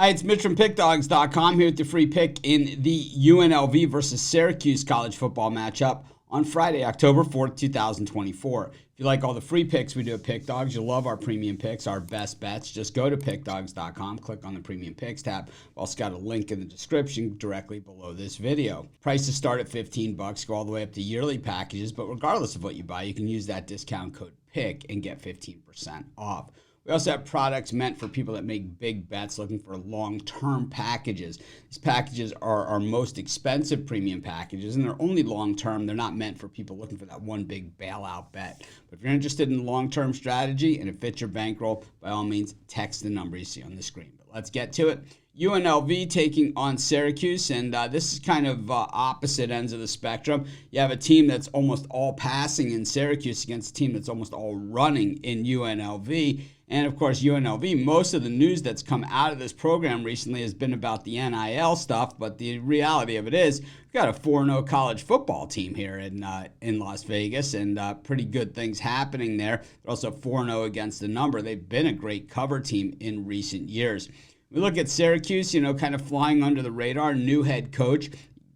Hi, it's Mitch from Pickdawgz.com here with the free pick in the UNLV versus Syracuse college football matchup on Friday, October 4th, 2024. If you like all the free picks we do at Pick Dawgz, you'll love our premium picks, our best bets. Just go to Pickdawgz.com, click on the premium picks tab. We've also got a link in the description directly below this video. Prices start at $15, go all the way up to yearly packages, but regardless of what you buy, you can use that discount code PICK and get 15% off. We also have products meant for people that make big bets looking for long-term packages. These packages are our most expensive premium packages, and they're only long-term. They're not meant for people looking for that one big bailout bet. But if you're interested in long-term strategy and it fits your bankroll, by all means, text the number you see on the screen. But let's get to it. UNLV taking on Syracuse, and this is kind of opposite ends of the spectrum. You have a team that's almost all passing in Syracuse against a team that's almost all running in UNLV. And, of course, UNLV, most of the news that's come out of this program recently has been about the NIL stuff, but the reality of it is we've got a 4-0 college football team here in Las Vegas, and pretty good things happening there. They're also 4-0 against the number. They've been a great cover team in recent years. We look at Syracuse, kind of flying under the radar, new head coach.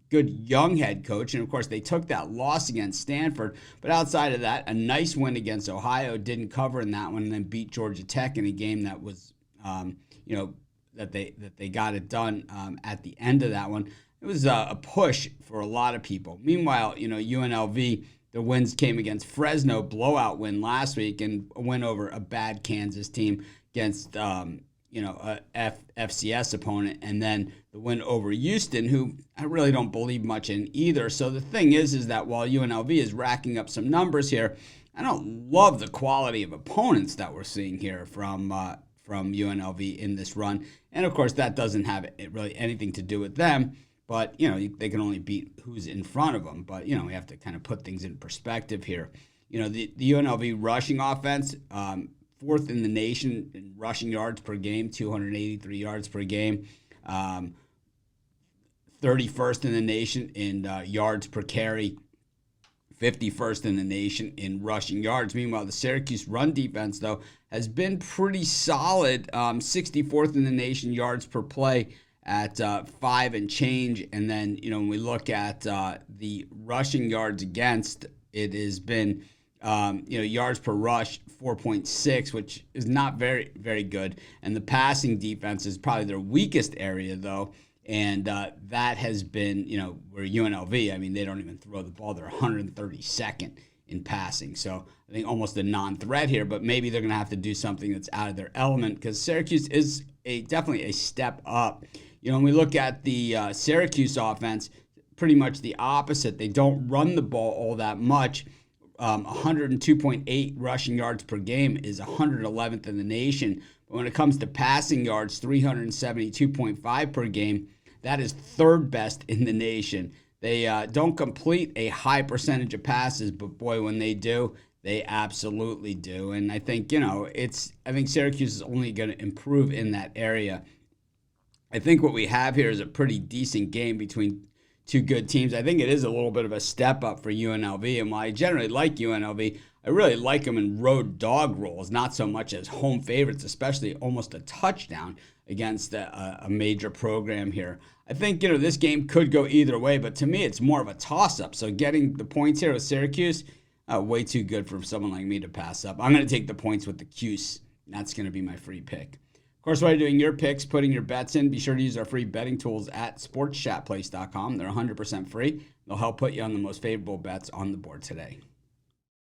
Good young head coach, and of course they took that loss against Stanford, but outside of that, a nice win against Ohio, didn't cover in that one, and then beat Georgia Tech in a game that was, that they got it done at the end of that one. It was a push for a lot of people. Meanwhile, UNLV, the wins came against Fresno, blowout win last week, and a win over a bad Kansas team against a FCS opponent, and then the win over Houston, who I really don't believe much in either. So the thing is that while UNLV is racking up some numbers here, I don't love the quality of opponents that we're seeing here from UNLV in this run. And of course, that doesn't have really anything to do with them. But they can only beat who's in front of them. But we have to kind of put things in perspective here. The UNLV rushing offense. Fourth in the nation in rushing yards per game, 283 yards per game. 31st in the nation in yards per carry. 51st in the nation in rushing yards. Meanwhile, the Syracuse run defense, though, has been pretty solid. 64th in the nation yards per play at 5 and change. And then, when we look at the rushing yards against, it has been yards per rush, 4.6, which is not very, very good. And the passing defense is probably their weakest area, though. And that has been, where UNLV, they don't even throw the ball. They're 132nd in passing. So I think almost a non-threat here, but maybe they're going to have to do something that's out of their element because Syracuse is definitely a step up. When we look at the Syracuse offense, pretty much the opposite. They don't run the ball all that much. 102.8 rushing yards per game is 111th in the nation. But when it comes to passing yards, 372.5 per game, that is third best in the nation. They don't complete a high percentage of passes, but boy, when they do, they absolutely do. And I think, I think Syracuse is only going to improve in that area. I think what we have here is a pretty decent game between two good teams. I think it is a little bit of a step up for UNLV. And while I generally like UNLV, I really like them in road dog roles, not so much as home favorites, especially almost a touchdown against a major program here. I think, this game could go either way, but to me, it's more of a toss-up. So getting the points here with Syracuse, way too good for someone like me to pass up. I'm going to take the points with the Cuse. That's going to be my free pick. Of course, while you're doing your picks, putting your bets in, be sure to use our free betting tools at sportschatplace.com. They're 100% free. They'll help put you on the most favorable bets on the board today.